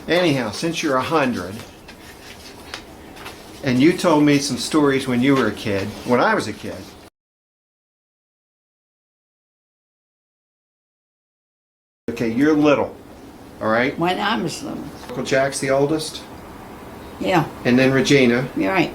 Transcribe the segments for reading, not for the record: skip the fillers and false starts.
Anyhow, since you're 100, and you told me some stories when you were a kid, when I was a kid. Okay, you're little, all right? When I was little. Uncle Jack's the oldest, Yeah, and then Regina. you're right.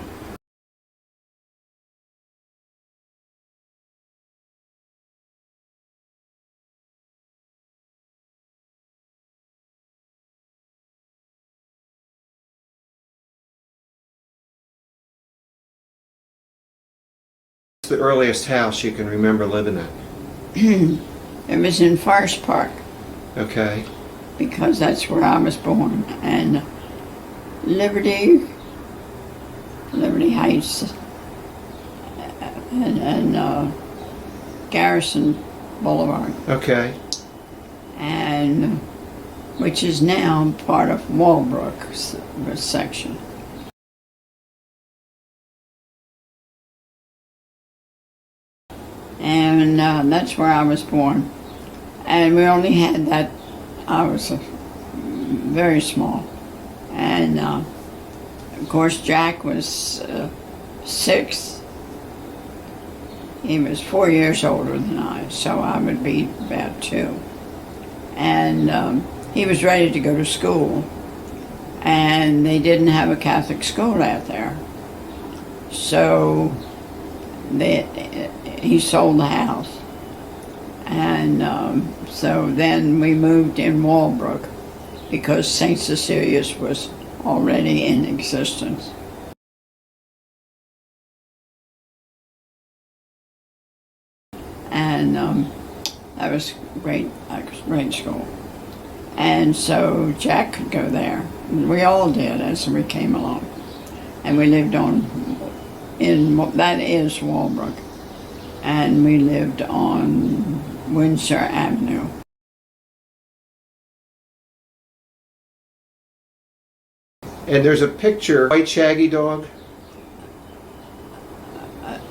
What's the earliest house you can remember living at? It was in Forest Park Okay. because that's where I was born. And Liberty Heights, and Garrison Boulevard, Okay. and which is now part of Walbrook section. And that's where I was born. And we only had that, I was very small. And of course Jack was 6. He was 4 years older than I, so I would be about 2. And he was ready to go to school. And they didn't have a Catholic school out there. So he sold the house. And so then we moved in Walbrook because St. Cecilia's was already in existence. And that was great school. And so Jack could go there. We all did as we came along. And we lived that is Walbrook. And we lived on Windsor Avenue. And there's a picture, white shaggy dog.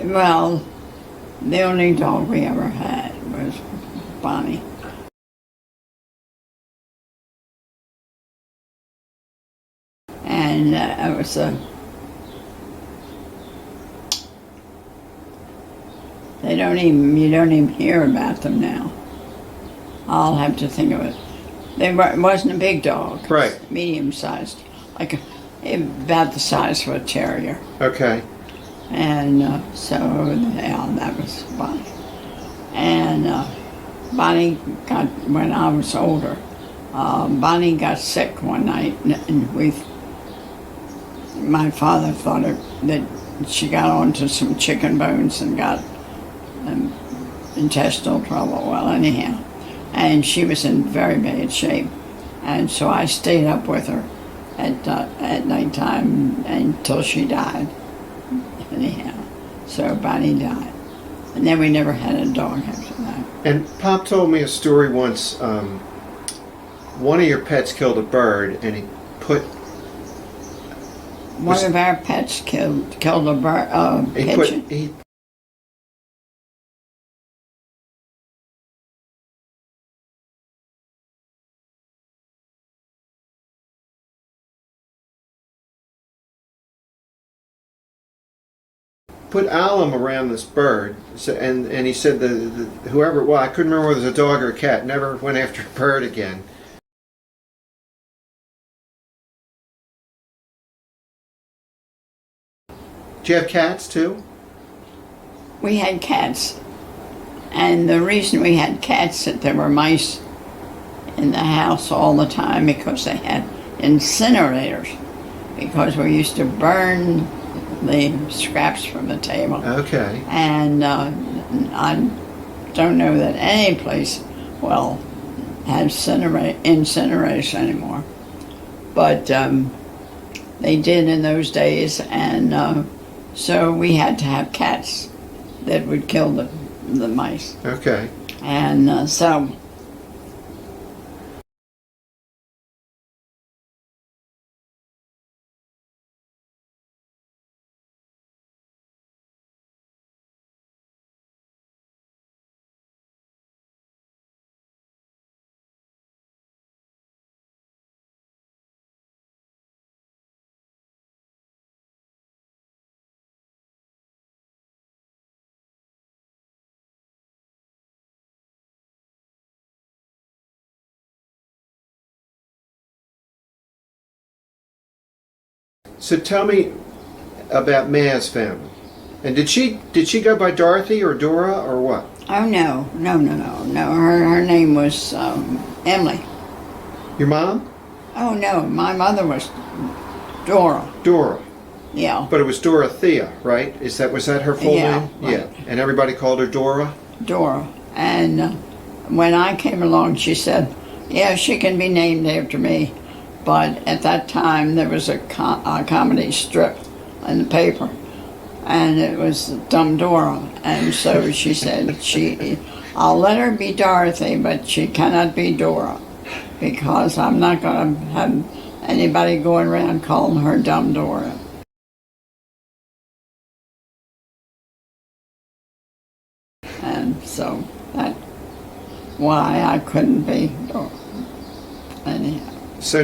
Well, the only dog we ever had was Bonnie. And it was you don't even hear about them now. I'll have to think of it. It wasn't a big dog. Right. Medium-sized, like about the size of a terrier. Okay. And so, yeah, that was Bonnie. And Bonnie got, when I was older, Bonnie got sick one night, and my father thought that she got onto some chicken bones and got intestinal trouble. Well, anyhow, and she was in very bad shape, and so I stayed up with her at nighttime until she died. Anyhow, so Bonnie died, and then we never had a dog after that. And Pop told me a story once. One of your pets killed a bird, and he put. One of our pets killed a bird. Pigeon. He put alum around this bird, and he said whoever, well, I couldn't remember whether it was a dog or a cat, never went after a bird again. Do you have cats too? We had cats, and the reason we had cats that there were mice in the house all the time because they had incinerators, because we used to burn the scraps from the table. Okay. And I don't know that any place, well, has incineration anymore. But they did in those days, and so we had to have cats that would kill the mice. Okay. And so So tell me about Ma's family. And did she go by Dorothy or Dora or what? Oh no. Her name was Emily. Your mom? Oh no, my mother was Dora. Dora. Yeah, But it was Dorothea, right? Was that her full Yeah, name? right. Yeah. And everybody called her Dora? Dora. And when I came along, she said, "Yeah, she can be named after me." But at that time, there was a comedy strip in the paper, and it was Dumb Dora. And so she said, I'll let her be Dorothy, but she cannot be Dora, because I'm not going to have anybody going around calling her Dumb Dora. And so that's why I couldn't be Dora. Anyhow. So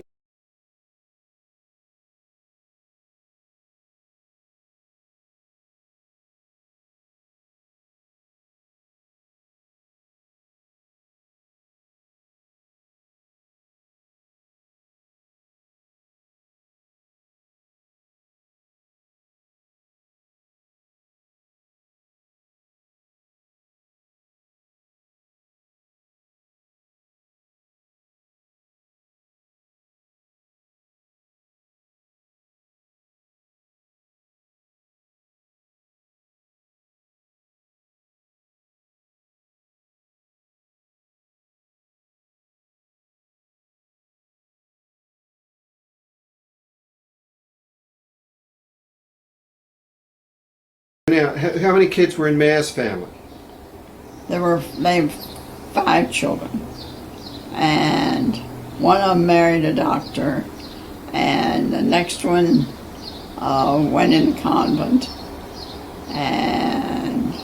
now, how many kids were in Ma's family? They have 5 children, and one of them married a doctor, and the next one went in the convent, and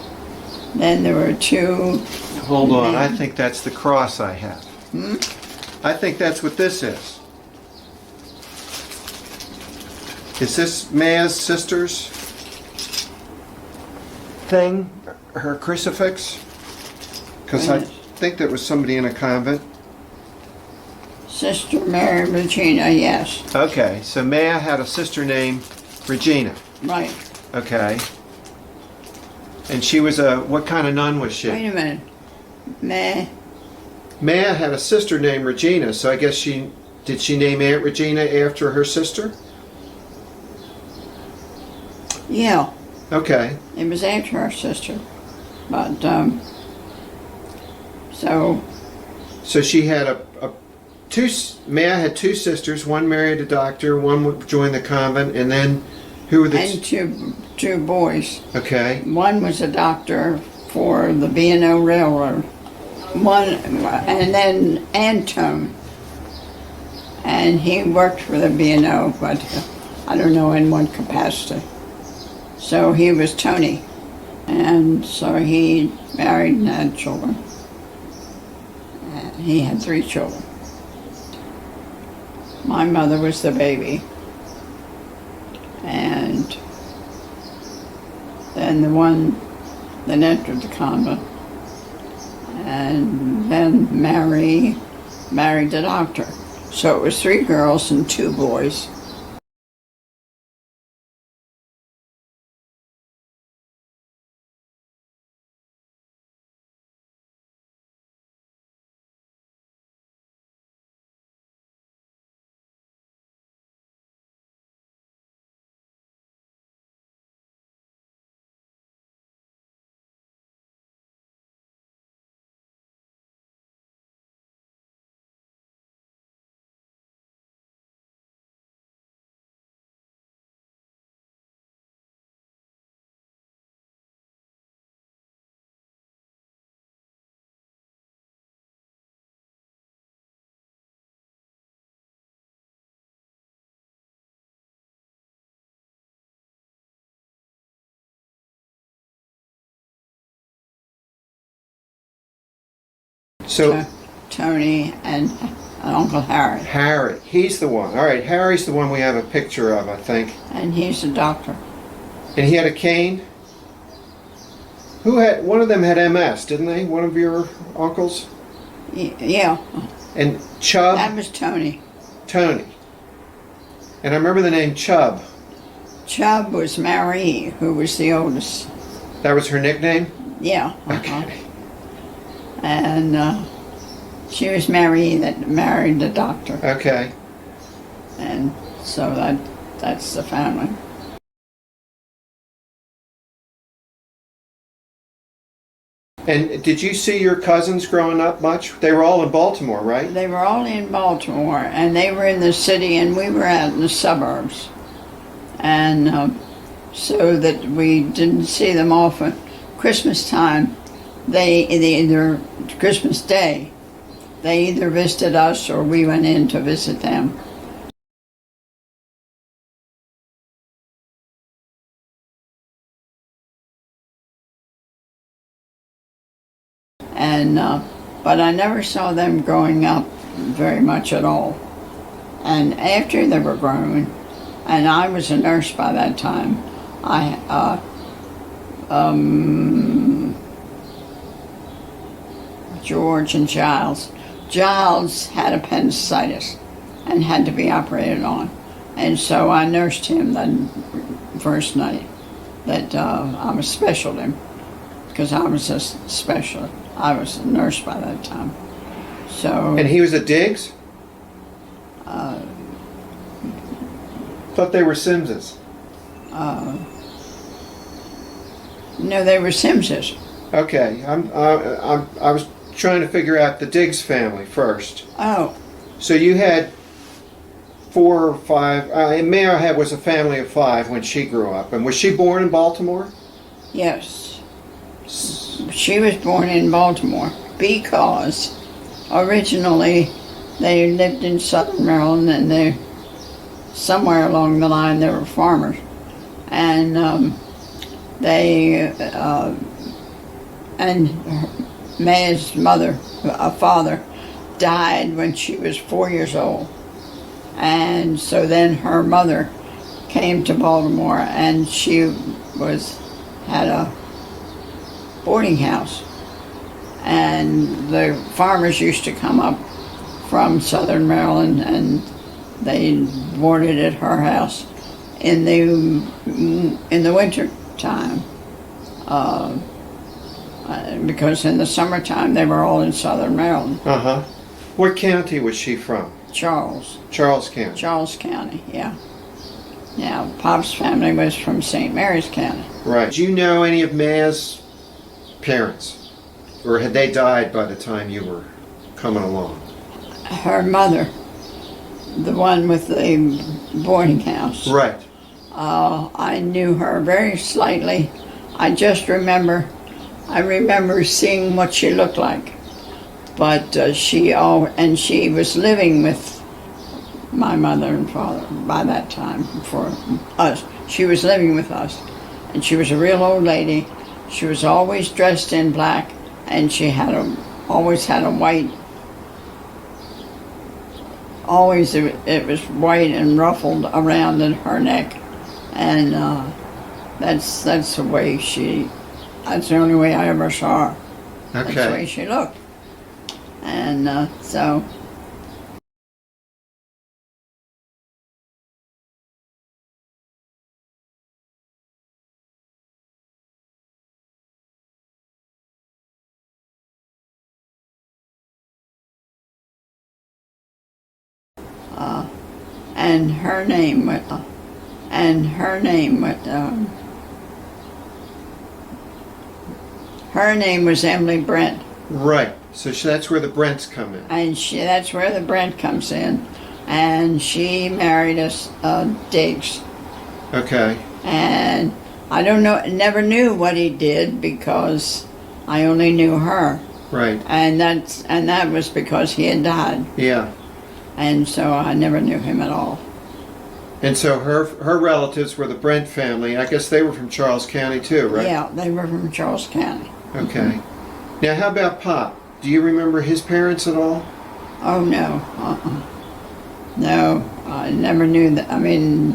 then there were 2. Hold on, I think that's the cross I have. I think that's what this is. Is this Ma's sister's thing? Her crucifix? Because I think that was somebody in a convent. Sister Mary Regina, yes, Okay, so Maya had a sister named Regina. right. Okay. And she was what kind of nun was she? Wait a minute, Maya had a sister named Regina, so I guess did she name Aunt Regina after her sister? yeah, Okay. it was after her sister, but so So she had Maya had 2 sisters. One married a doctor. One joined the convent, and then who were the? and two boys. Okay. One was a doctor for the B&O Railroad. One, and then Antone, and he worked for the B&O, but I don't know in what capacity. So he was Tony, and so he married and had children. He had 3 children. My mother was the baby, and then the one that entered the convent, and then married the doctor. So it was 3 girls and 2 boys. So Tony and Uncle Harry, Harry, he's the one. All right, Harry's the one we have a picture of, I think. and he's a doctor. And he had a cane. One of them had MS, didn't they? One of your uncles? Yeah, And Chubb? that was Tony. Tony. And I remember the name Chubb. Chubb was Marie, who was the oldest. That was her nickname? Yeah. Okay. And she was Marie that married the doctor. Okay. And so that's the family. And did you see your cousins growing up much? They were all in Baltimore, right? They were all in Baltimore, and they were in the city, and we were out in the suburbs. And so that we didn't see them often. Christmas time, they either Christmas Day, they either visited us or we went in to visit them. And but I never saw them growing up very much at all. And after they were grown, and I was a nurse by that time, George and Giles. Giles had appendicitis and had to be operated on. And so I nursed him that first night that I was special to him, because I was a specialist. I was a nurse by that time. So. And he was at Diggs? Thought they were Simses. No, they were Simses. Okay, I was trying to figure out the Diggs family first. Oh. So you had 4 or 5. Mary was a family of 5 when she grew up. And was she born in Baltimore? Yes. She was born in Baltimore because originally they lived in southern Maryland, and they somewhere along the line they were farmers, and May's father died when she was 4 years old, and so then her mother came to Baltimore, and she had a boarding house, and the farmers used to come up from southern Maryland, and they boarded at her house in the winter time, because in the summertime they were all in southern Maryland. Uh-huh. What county was she from? Charles County. Charles County, yeah. Now, Pop's family was from St. Mary's County. Right. Do you know any of Ma's parents? Or had they died by the time you were coming along? Her mother, the one with the boarding house. Right. I knew her very slightly. I remember seeing what she looked like. But she was living with my mother and father by that time for us. She was living with us. And she was a real old lady. She was always dressed in black, and she always had a white. Always it was white and ruffled around in her neck, and that's the way that's the only way I ever saw her. Okay. That's the way she looked, and so. And her name was Emily Brent. Right. So that's where the Brents come in. And that's where the Brent comes in. And she married us Diggs. Okay. And I never knew what he did because I only knew her. Right. And that was because he had died. Yeah. And so I never knew him at all. And so her relatives were the Brent family. I guess they were from Charles County too, right? Yeah, they were from Charles County. Okay. Mm-hmm. Now, how about Pop? Do you remember his parents at all? Oh, no. No, I never knew that. I mean,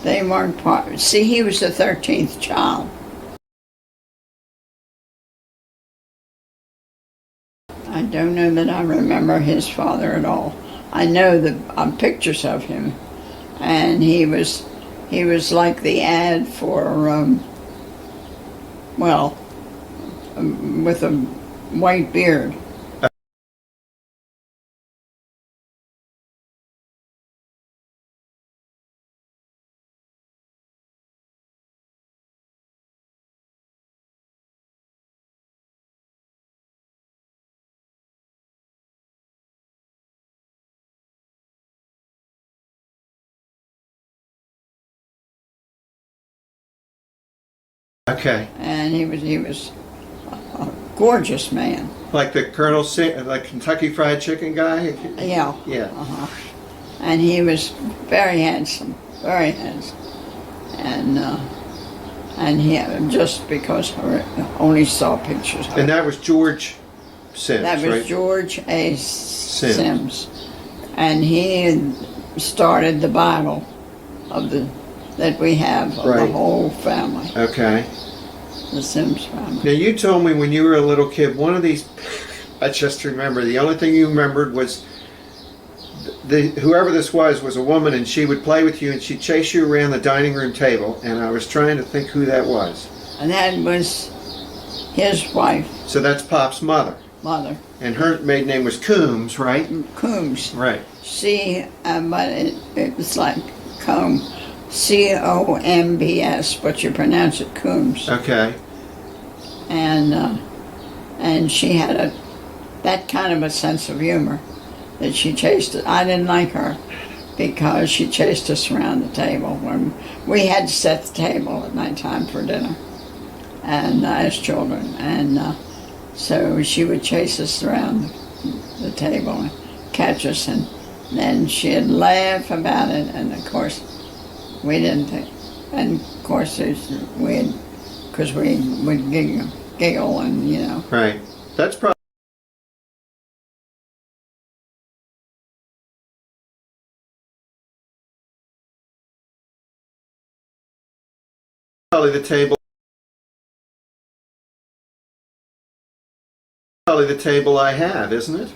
they weren't part. See, he was the 13th child. I don't know that I remember his father at all. I know the pictures of him, and he was He was like the ad for, with a white beard. Okay. And he was a gorgeous man. Like the Colonel, like Kentucky Fried Chicken guy? Yeah. Yeah. And he was very handsome, very handsome. And he just because I only saw pictures of And him. that was George Sims, That was right? George A. Sims. And he started the Bible that we have of the Right. whole family, Okay. the Sims family. Now you told me when you were a little kid, one of these, I just remember, the only thing you remembered was whoever this was a woman, and she would play with you and she'd chase you around the dining room table, and I was trying to think who that was. And that was his wife, So that's Pop's mother. mother, And her maiden name was Coombs, right? Coombs. Right. But it was like Comb, Combs, but you pronounce it Coombs. Okay. And she had that kind of a sense of humor that she chased it. I didn't like her because she chased us around the table when we had to set the table at nighttime for dinner, and as children, and so she would chase us around the table and catch us, and then she'd laugh about it, and of course we didn't think, and of course because we would giggle and Right. That's probably the table. Probably the table I have, isn't it?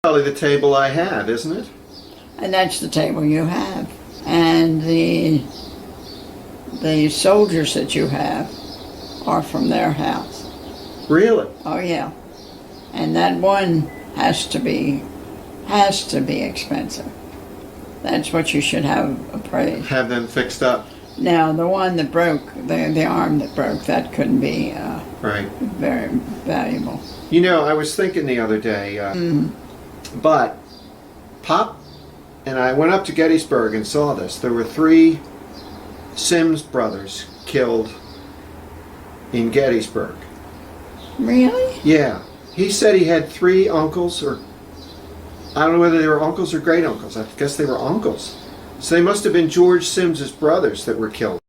Probably the table I have, isn't it? And that's the table you have. And the soldiers that you have are from their house. Really? Oh yeah. And that one has to be expensive. That's what you should have appraised. Have them fixed up. Now the one that broke, the arm that broke, that couldn't be Right. very valuable. You know, I was thinking the other day, but Pop and I went up to Gettysburg and saw this. There were 3 Sims brothers killed in Gettysburg. Really? Yeah. He said he had 3 uncles, or I don't know whether they were uncles or great uncles. I guess they were uncles. So they must have been George Sims's brothers that were killed.